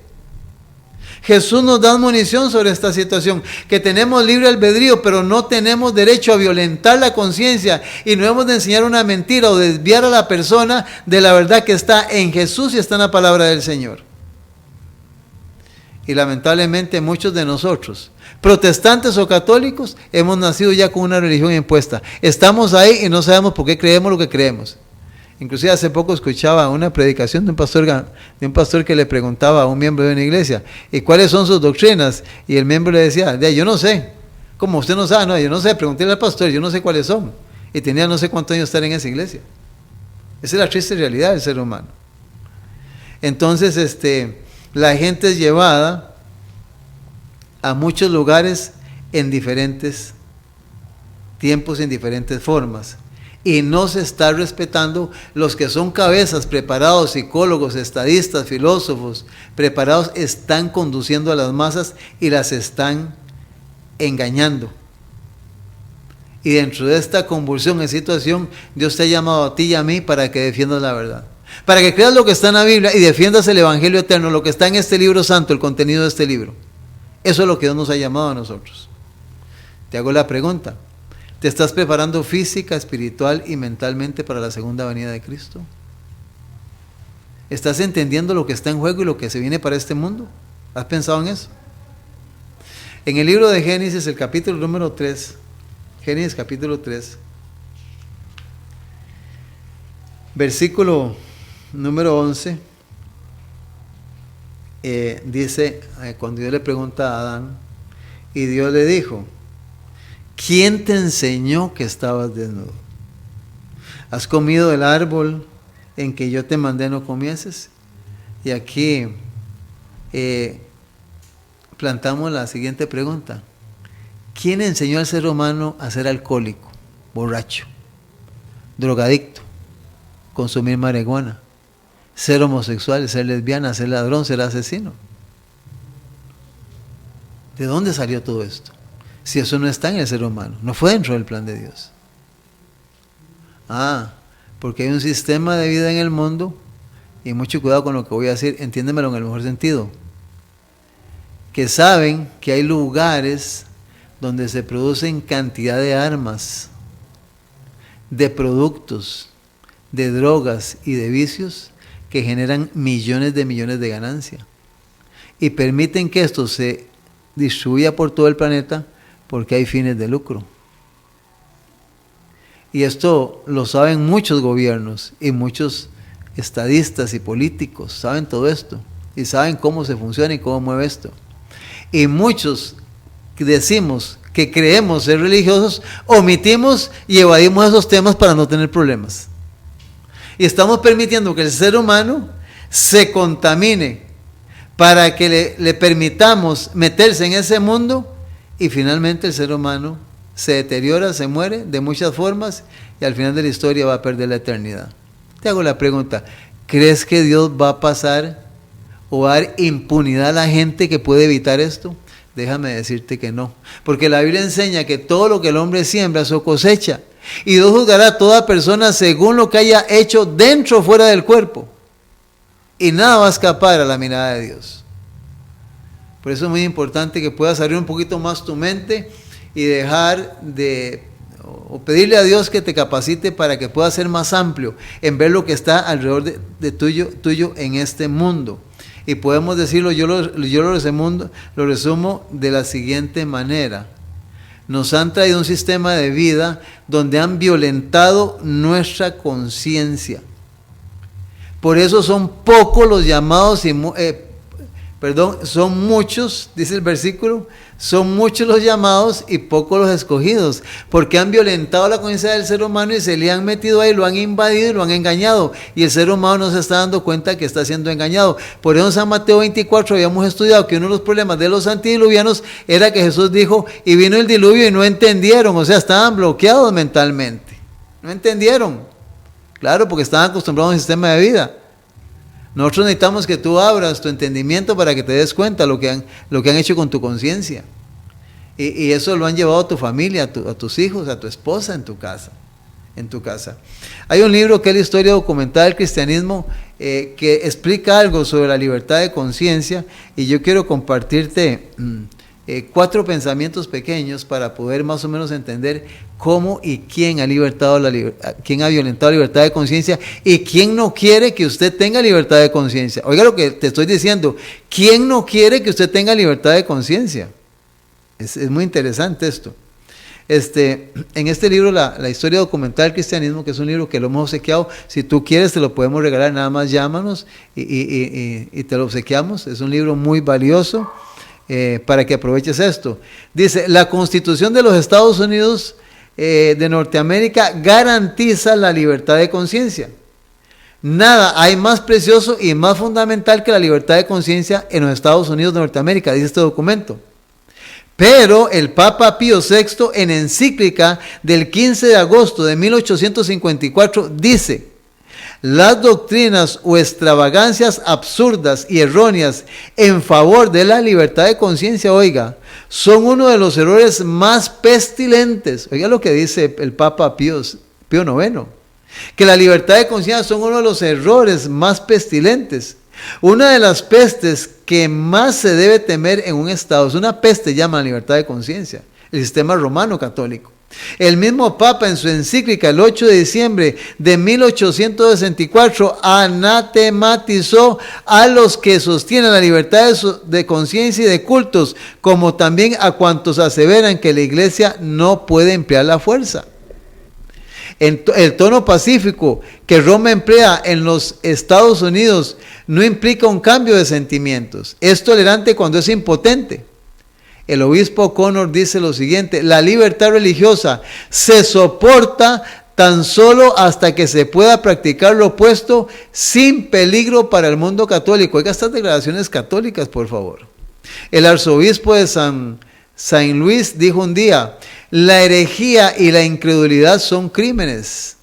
Jesús nos da munición sobre esta situación, que tenemos libre albedrío, pero no tenemos derecho a violentar la conciencia y no hemos de enseñar una mentira o desviar a la persona de la verdad que está en Jesús y está en la palabra del Señor. Y lamentablemente muchos de nosotros, protestantes o católicos, hemos nacido ya con una religión impuesta. Estamos ahí y no sabemos por qué creemos lo que creemos. Inclusive hace poco escuchaba una predicación de un pastor que le preguntaba a un miembro de una iglesia, ¿y cuáles son sus doctrinas? Y el miembro le decía, yo no sé. ¿Cómo usted no sabe? No, yo no sé, pregúntele al pastor, yo no sé cuáles son. Y tenía no sé cuántos años estar en esa iglesia. Esa es la triste realidad del ser humano. Entonces, la gente es llevada a muchos lugares en diferentes tiempos, en diferentes formas. Y no se está respetando los que son cabezas, preparados, psicólogos, estadistas, filósofos, preparados, están conduciendo a las masas y las están engañando. Y dentro de esta convulsión en situación, Dios te ha llamado a ti y a mí para que defiendas la verdad. Para que creas lo que está en la Biblia y defiendas el Evangelio eterno, lo que está en este libro santo, el contenido de este libro. Eso es lo que Dios nos ha llamado a nosotros. Te hago la pregunta. ¿Te estás preparando física, espiritual y mentalmente para la segunda venida de Cristo? ¿Estás entendiendo lo que está en juego y lo que se viene para este mundo? ¿Has pensado en eso? En el libro de Génesis, el capítulo número 3, Génesis capítulo 3, versículo número 11, dice, cuando Dios le pregunta a Adán, y Dios le dijo, ¿quién te enseñó que estabas desnudo? ¿Has comido del árbol en que yo te mandé no comieses? Y aquí plantamos la siguiente pregunta. ¿Quién enseñó al ser humano a ser alcohólico, borracho, drogadicto, consumir marihuana, ser homosexual, ser lesbiana, ser ladrón, ser asesino? ¿De dónde salió todo esto? Si eso no está en el ser humano, no fue dentro del plan de Dios. Porque hay un sistema de vida en el mundo, y mucho cuidado con lo que voy a decir, entiéndemelo en el mejor sentido, que saben que hay lugares donde se producen cantidad de armas, de productos, de drogas y de vicios que generan millones de ganancia y permiten que esto se distribuya por todo el planeta porque hay fines de lucro. Y esto lo saben muchos gobiernos y muchos estadistas y políticos, saben todo esto y saben cómo se funciona y cómo mueve esto. Y muchos que decimos que creemos ser religiosos, omitimos y evadimos esos temas para no tener problemas. Y estamos permitiendo que el ser humano se contamine para que le permitamos meterse en ese mundo. Y finalmente el ser humano se deteriora, se muere de muchas formas y al final de la historia va a perder la eternidad. Te hago la pregunta, ¿crees que Dios va a pasar o va a dar impunidad a la gente que puede evitar esto? Déjame decirte que no, porque la Biblia enseña que todo lo que el hombre siembra, eso cosecha. Y Dios juzgará a toda persona según lo que haya hecho dentro o fuera del cuerpo. Y nada va a escapar a la mirada de Dios. Por eso es muy importante que puedas abrir un poquito más tu mente y dejar de, o pedirle a Dios que te capacite para que puedas ser más amplio en ver lo que está alrededor de tuyo en este mundo. Y podemos decirlo, yo lo resumo de la siguiente manera. Nos han traído un sistema de vida donde han violentado nuestra conciencia. Por eso son pocos los llamados son muchos, dice el versículo, son muchos los llamados y pocos los escogidos, porque han violentado la conciencia del ser humano y se le han metido ahí, lo han invadido y lo han engañado, y el ser humano no se está dando cuenta que está siendo engañado. Por eso en San Mateo 24 habíamos estudiado que uno de los problemas de los antediluvianos era que Jesús dijo, y vino el diluvio y no entendieron, o sea, estaban bloqueados mentalmente, no entendieron, claro, porque estaban acostumbrados a un sistema de vida. Nosotros necesitamos que tú abras tu entendimiento para que te des cuenta de lo que han hecho con tu conciencia. Y eso lo han llevado a tu familia, a tus hijos, a tu esposa en tu casa. en tu casa. Hay un libro que es la historia documental del cristianismo que explica algo sobre la libertad de conciencia, y yo quiero compartirte 4 pensamientos pequeños para poder más o menos entender cómo y quién ha violentado la libertad de conciencia y quién no quiere que usted tenga libertad de conciencia. Oiga lo que te estoy diciendo, ¿quién no quiere que usted tenga libertad de conciencia? Es muy interesante esto. En este libro, la historia documental del cristianismo, que es un libro que lo hemos obsequiado, si tú quieres te lo podemos regalar, nada más llámanos y te lo obsequiamos. Es un libro muy valioso para que aproveches esto. Dice, la Constitución de los Estados Unidos de Norteamérica garantiza la libertad de conciencia. Nada hay más precioso y más fundamental que la libertad de conciencia en los Estados Unidos de Norteamérica, dice este documento. Pero el Papa Pío VI, en encíclica del 15 de agosto de 1854, dice: las doctrinas o extravagancias absurdas y erróneas en favor de la libertad de conciencia, oiga, son uno de los errores más pestilentes. Oiga lo que dice el Papa Pío IX, que la libertad de conciencia son uno de los errores más pestilentes. Una de las pestes que más se debe temer en un Estado, es una peste, llama la libertad de conciencia, el sistema romano católico. El mismo Papa en su encíclica el 8 de diciembre de 1864 anatematizó a los que sostienen la libertad de conciencia y de cultos, como también a cuantos aseveran que la Iglesia no puede emplear la fuerza. El tono pacífico que Roma emplea en los Estados Unidos no implica un cambio de sentimientos. Es tolerante cuando es impotente. El obispo O'Connor dice lo siguiente: la libertad religiosa se soporta tan solo hasta que se pueda practicar lo opuesto sin peligro para el mundo católico. Oiga estas declaraciones católicas, por favor. El arzobispo de San Luis dijo un día: la herejía y la incredulidad son crímenes.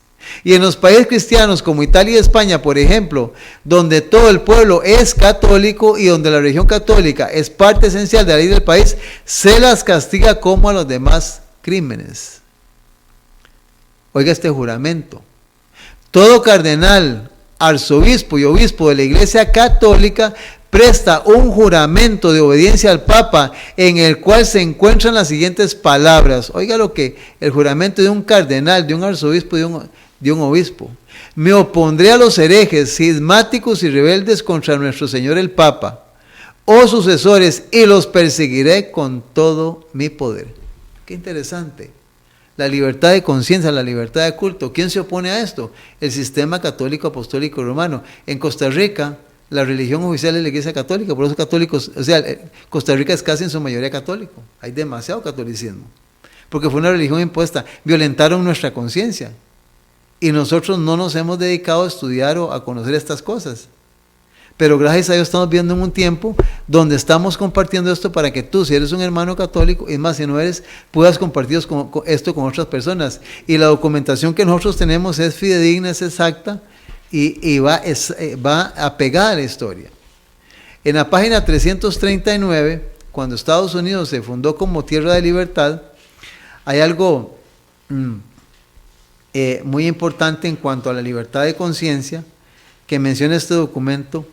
Y en los países cristianos como Italia y España, por ejemplo, donde todo el pueblo es católico y donde la religión católica es parte esencial de la ley del país, se las castiga como a los demás crímenes. Oiga este juramento: todo cardenal, arzobispo y obispo de la Iglesia Católica presta un juramento de obediencia al Papa en el cual se encuentran las siguientes palabras. Oiga lo que el juramento de un cardenal, de un arzobispo, de un obispo: me opondré a los herejes, cismáticos y rebeldes contra nuestro Señor el Papa o sucesores, y los perseguiré con todo mi poder. Qué interesante. La libertad de conciencia, la libertad de culto. ¿Quién se opone a esto? El sistema católico apostólico romano. En Costa Rica, la religión oficial es la Iglesia Católica, por eso católicos, o sea, Costa Rica es casi en su mayoría católico. Hay demasiado catolicismo, porque fue una religión impuesta. Violentaron nuestra conciencia y nosotros no nos hemos dedicado a estudiar o a conocer estas cosas. Pero gracias a Dios estamos viendo en un tiempo donde estamos compartiendo esto para que tú, si eres un hermano católico, y más si no eres, puedas compartir esto con otras personas. Y la documentación que nosotros tenemos es fidedigna, es exacta, y va apegada a la historia. En la página 339, cuando Estados Unidos se fundó como tierra de libertad, hay algo muy importante en cuanto a la libertad de conciencia que menciona este documento.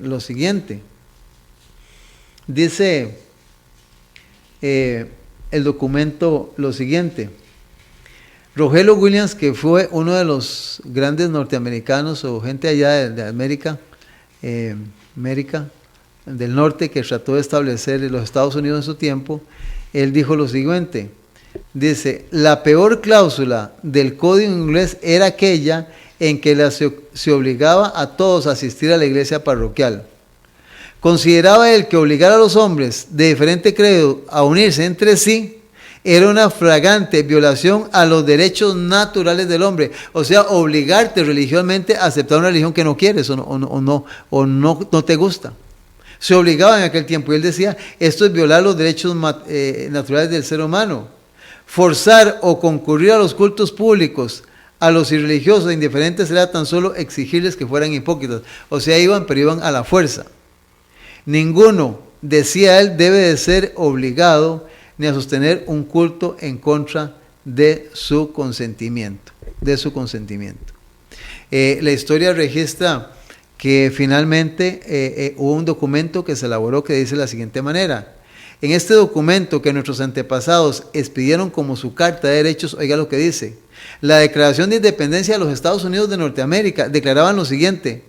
Lo siguiente, dice el documento lo siguiente: Rogelio Williams, que fue uno de los grandes norteamericanos o gente allá de América del Norte que trató de establecer los Estados Unidos en su tiempo, él dijo lo siguiente, dice: la peor cláusula del código inglés era aquella en que se obligaba a todos a asistir a la iglesia parroquial. Consideraba él que obligar a los hombres de diferente credo a unirse entre sí era una flagrante violación a los derechos naturales del hombre. O sea, obligarte religiosamente a aceptar una religión que no quieres o no te gusta. Se obligaba en aquel tiempo, y él decía: esto es violar los derechos naturales del ser humano. Forzar o concurrir a los cultos públicos a los irreligiosos e indiferentes era tan solo exigirles que fueran hipócritas. O sea, pero iban a la fuerza. Ninguno, decía él, debe de ser obligado ni a sostener un culto en contra de su consentimiento. de su consentimiento. La historia registra que finalmente hubo un documento que se elaboró que dice de la siguiente manera: en este documento que nuestros antepasados expidieron como su carta de derechos, oiga lo que dice: la Declaración de Independencia de los Estados Unidos de Norteamérica, declaraban lo siguiente: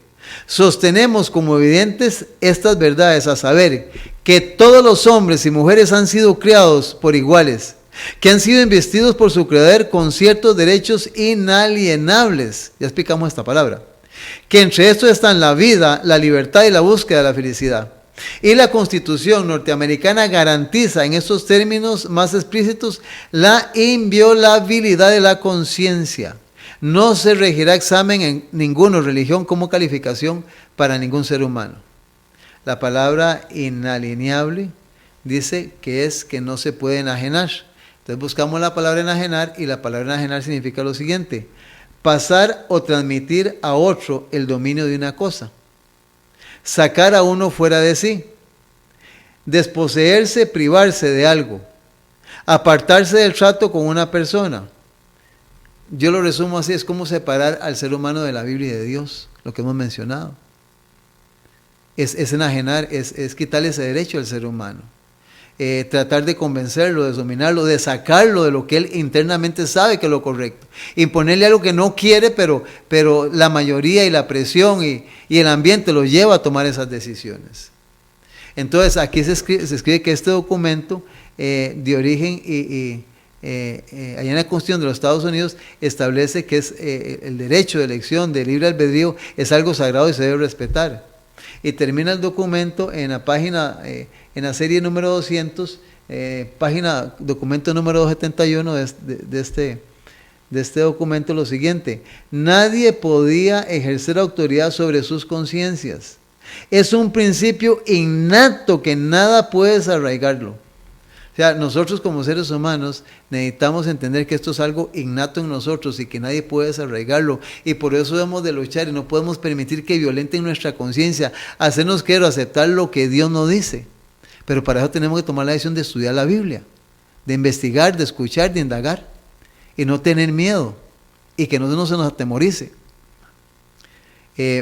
sostenemos como evidentes estas verdades, a saber, que todos los hombres y mujeres han sido criados por iguales, que han sido investidos por su creador con ciertos derechos inalienables. Ya explicamos esta palabra. Que entre estos están la vida, la libertad y la búsqueda de la felicidad. Y la Constitución norteamericana garantiza en estos términos más explícitos la inviolabilidad de la conciencia. No se regirá examen en ninguna religión como calificación para ningún ser humano. La palabra inalienable dice que es que no se puede enajenar. Entonces buscamos la palabra enajenar, y la palabra enajenar significa lo siguiente: pasar o transmitir a otro el dominio de una cosa, sacar a uno fuera de sí, desposeerse, privarse de algo, apartarse del trato con una persona. Yo lo resumo así: es como separar al ser humano de la Biblia y de Dios, lo que hemos mencionado. Es enajenar, es quitarle ese derecho al ser humano. Tratar de convencerlo, de dominarlo, de sacarlo de lo que él internamente sabe que es lo correcto. Imponerle algo que no quiere, pero la mayoría y la presión y el ambiente lo lleva a tomar esas decisiones. Entonces aquí se escribe que este documento de origen allá en la Constitución de los Estados Unidos establece que es el derecho de elección, de libre albedrío, es algo sagrado y se debe respetar. Y termina el documento en la página, en la serie número 200, documento número 271 de este documento, lo siguiente: nadie podía ejercer autoridad sobre sus conciencias. Es un principio innato que nada puede desarraigarlo. O sea, nosotros como seres humanos necesitamos entender que esto es algo innato en nosotros y que nadie puede desarraigarlo, y por eso debemos de luchar y no podemos permitir que violenten nuestra conciencia, hacernos querer aceptar lo que Dios nos dice. Pero para eso tenemos que tomar la decisión de estudiar la Biblia, de investigar, de escuchar, de indagar, y no tener miedo, y que no se nos atemorice.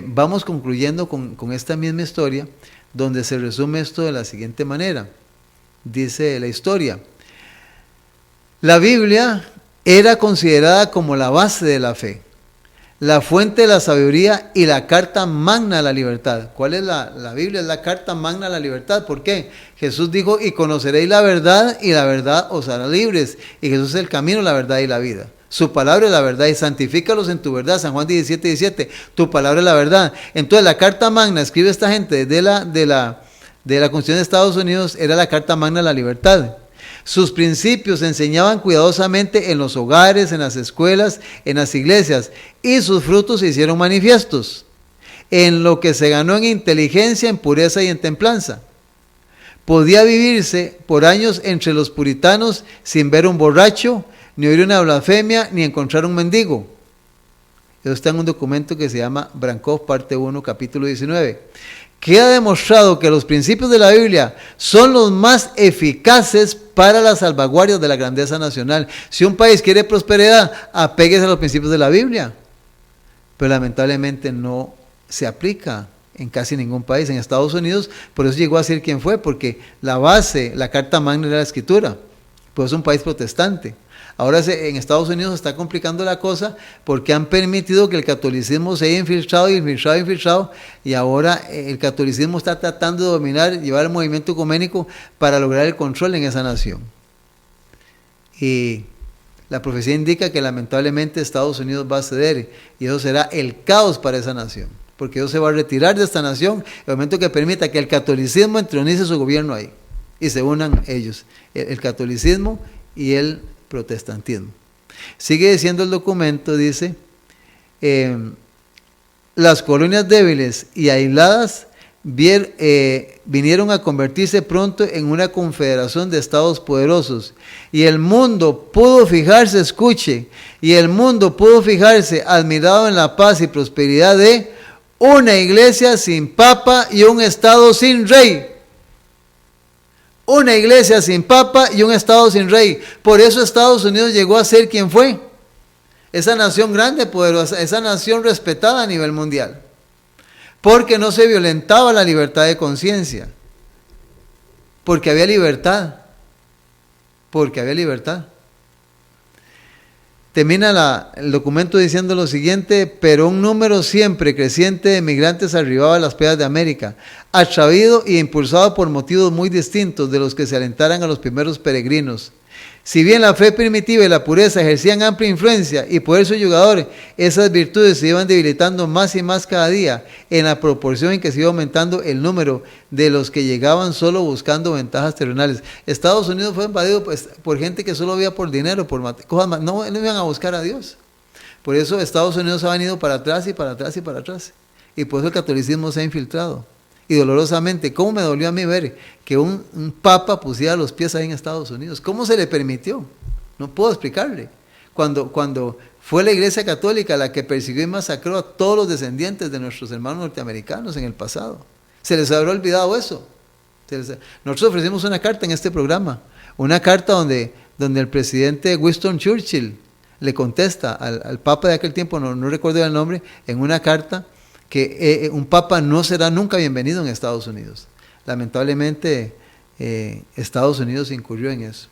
Vamos concluyendo con esta misma historia, donde se resume esto de la siguiente manera. Dice la historia: la Biblia era considerada como la base de la fe, la fuente de la sabiduría y la carta magna de la libertad. ¿Cuál es la Biblia? Es la carta magna de la libertad. ¿Por qué? Jesús dijo: y conoceréis la verdad, y la verdad os hará libres. Y Jesús es el camino, la verdad y la vida. Su palabra es la verdad, y santifícalos en tu verdad. San Juan 17:17, tu palabra es la verdad. Entonces la carta magna, escribe esta gente de la Constitución de Estados Unidos, era la carta magna de la libertad. Sus principios se enseñaban cuidadosamente en los hogares, en las escuelas, en las iglesias, y sus frutos se hicieron manifiestos en lo que se ganó en inteligencia, en pureza y en templanza. Podía vivirse por años entre los puritanos sin ver un borracho, ni oír una blasfemia, ni encontrar un mendigo. Eso está en un documento que se llama Brankov, parte 1, capítulo 19. Que ha demostrado que los principios de la Biblia son los más eficaces para la salvaguardia de la grandeza nacional. Si un país quiere prosperidad, apéguese a los principios de la Biblia. Pero lamentablemente no se aplica en casi ningún país. En Estados Unidos, por eso llegó a ser quien fue, porque la base, la carta magna era la Escritura. Pues es un país protestante. Ahora en Estados Unidos se está complicando la cosa porque han permitido que el catolicismo se haya infiltrado, y ahora el catolicismo está tratando de dominar, llevar el movimiento ecuménico para lograr el control en esa nación. Y la profecía indica que lamentablemente Estados Unidos va a ceder, y eso será el caos para esa nación, porque Dios se va a retirar de esta nación en el momento que permita que el catolicismo entronice su gobierno ahí y se unan ellos, el catolicismo y el protestantismo. Sigue diciendo el documento, dice: las colonias débiles y aisladas vinieron a convertirse pronto en una confederación de estados poderosos, y el mundo pudo fijarse, escuche, y el mundo pudo fijarse admirado en la paz y prosperidad de una iglesia sin papa y un estado sin rey. Una iglesia sin papa y un estado sin rey. Por eso Estados Unidos llegó a ser quien fue. esa nación grande, poderosa, esa nación respetada a nivel mundial, porque no se violentaba la libertad de conciencia, porque había libertad, Termina el documento diciendo lo siguiente: pero un número siempre creciente de migrantes arribaba a las playas de América, atraído e impulsado por motivos muy distintos de los que se alentaran a los primeros peregrinos. Si bien la fe primitiva y la pureza ejercían amplia influencia y poder subyugador, esas virtudes se iban debilitando más y más cada día, en la proporción en que se iba aumentando el número de los que llegaban solo buscando ventajas terrenales. Estados Unidos fue invadido por gente que solo veía por dinero, por cosas más, no iban a buscar a Dios. Por eso Estados Unidos ha venido para atrás y para atrás y para atrás. Y por eso el catolicismo se ha infiltrado. Y dolorosamente, ¿cómo me dolió a mí ver que un papa pusiera los pies ahí en Estados Unidos? ¿Cómo se le permitió? No puedo explicarle. Cuando fue la Iglesia Católica la que persiguió y masacró a todos los descendientes de nuestros hermanos norteamericanos en el pasado. Se les habrá olvidado eso. Nosotros ofrecimos una carta en este programa, una carta donde el presidente Winston Churchill le contesta al papa de aquel tiempo, no recuerdo el nombre, en una carta, que un papa no será nunca bienvenido en Estados Unidos. Lamentablemente, Estados Unidos incurrió en eso.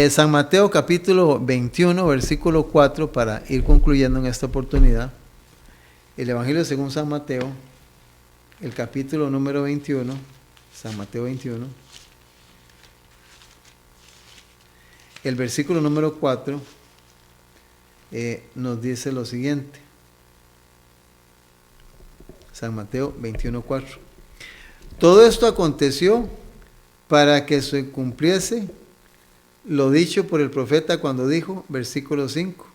San Mateo capítulo 21, versículo 4, para ir concluyendo en esta oportunidad. El Evangelio según San Mateo, el capítulo número 21, San Mateo 21, el versículo número 4, nos dice lo siguiente. San Mateo 21:4. Todo esto aconteció para que se cumpliese lo dicho por el profeta cuando dijo, versículo 5: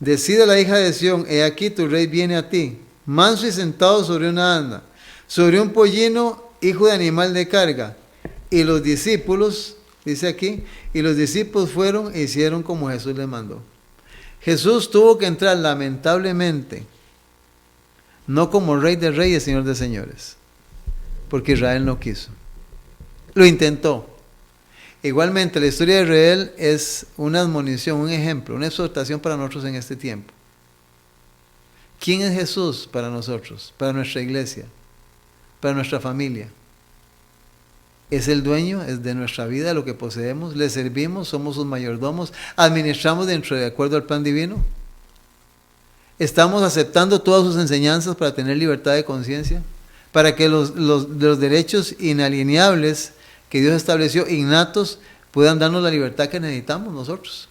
decide la hija de Sión, he aquí tu rey viene a ti, manso y sentado sobre una asna, sobre un pollino, hijo de animal de carga. Y los discípulos, dice aquí, y los discípulos fueron e hicieron como Jesús les mandó. Jesús tuvo que entrar lamentablemente, no como rey de reyes, señor de señores, porque Israel no quiso. Lo intentó. Igualmente, la historia de Israel es una admonición, un ejemplo, una exhortación para nosotros en este tiempo. ¿Quién es Jesús para nosotros, para nuestra iglesia, para nuestra familia? Es el dueño, es de nuestra vida, de lo que poseemos, le servimos, somos sus mayordomos, administramos de acuerdo al plan divino. ¿Estamos aceptando todas sus enseñanzas para tener libertad de conciencia? Para que los derechos inalienables que Dios estableció, innatos, puedan darnos la libertad que necesitamos nosotros.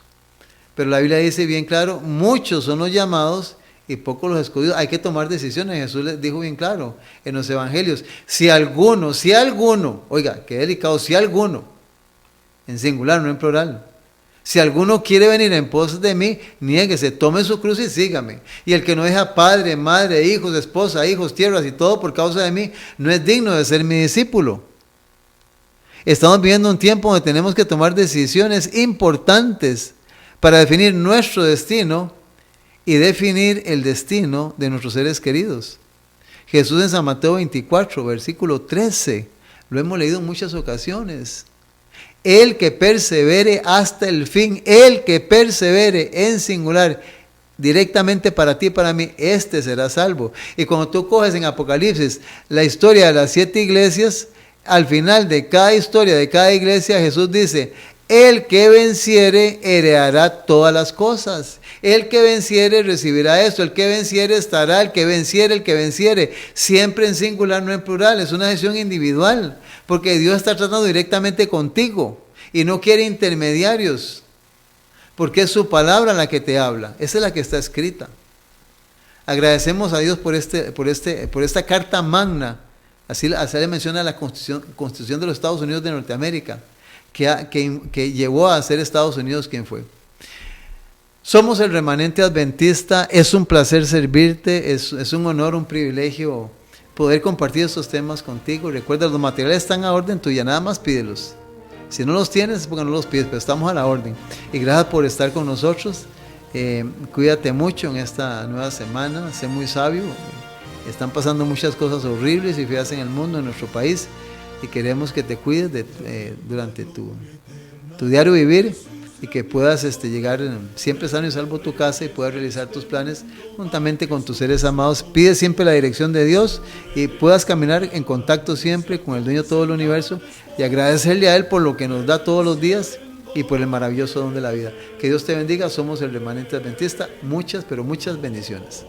Pero la Biblia dice bien claro, muchos son los llamados y pocos los escogidos. Hay que tomar decisiones. Jesús les dijo bien claro en los evangelios, si alguno, oiga, qué delicado, si alguno, en singular, no en plural, si alguno quiere venir en pos de mí, niéguese, tome su cruz y sígame. Y el que no deja padre, madre, hijos, esposa, hijos, tierras y todo por causa de mí, no es digno de ser mi discípulo. Estamos viviendo un tiempo donde tenemos que tomar decisiones importantes para definir nuestro destino y definir el destino de nuestros seres queridos. Jesús en San Mateo 24, versículo 13, lo hemos leído en muchas ocasiones. El que persevere hasta el fin, el que persevere en singular, directamente para ti y para mí, este será salvo. Y cuando tú coges en Apocalipsis la historia de las 7 iglesias, al final de cada historia, de cada iglesia, Jesús dice, el que venciere heredará todas las cosas. El que venciere recibirá esto, el que venciere estará, el que venciere, siempre en singular, no en plural, es una decisión individual, porque Dios está tratando directamente contigo y no quiere intermediarios, porque es su palabra la que te habla, esa es la que está escrita. Agradecemos a Dios por esta carta magna, así le menciona la Constitución de los Estados Unidos de Norteamérica, que llevó a ser Estados Unidos quien fue. Somos el remanente adventista, es un placer servirte, es un honor, un privilegio poder compartir estos temas contigo. Recuerda, los materiales están a orden tuya, nada más pídelos. Si no los tienes es porque no los pides, pero estamos a la orden. Y gracias por estar con nosotros. Cuídate mucho en esta nueva semana, sé muy sabio. Están pasando muchas cosas horribles y feas en el mundo, en nuestro país, y queremos que te cuides durante tu diario vivir, y que puedas llegar siempre sano y salvo a tu casa y puedas realizar tus planes juntamente con tus seres amados. Pide siempre la dirección de Dios y puedas caminar en contacto siempre con el dueño de todo el universo y agradecerle a Él por lo que nos da todos los días y por el maravilloso don de la vida. Que Dios te bendiga, somos el Remanente Adventista. Muchas, pero muchas bendiciones.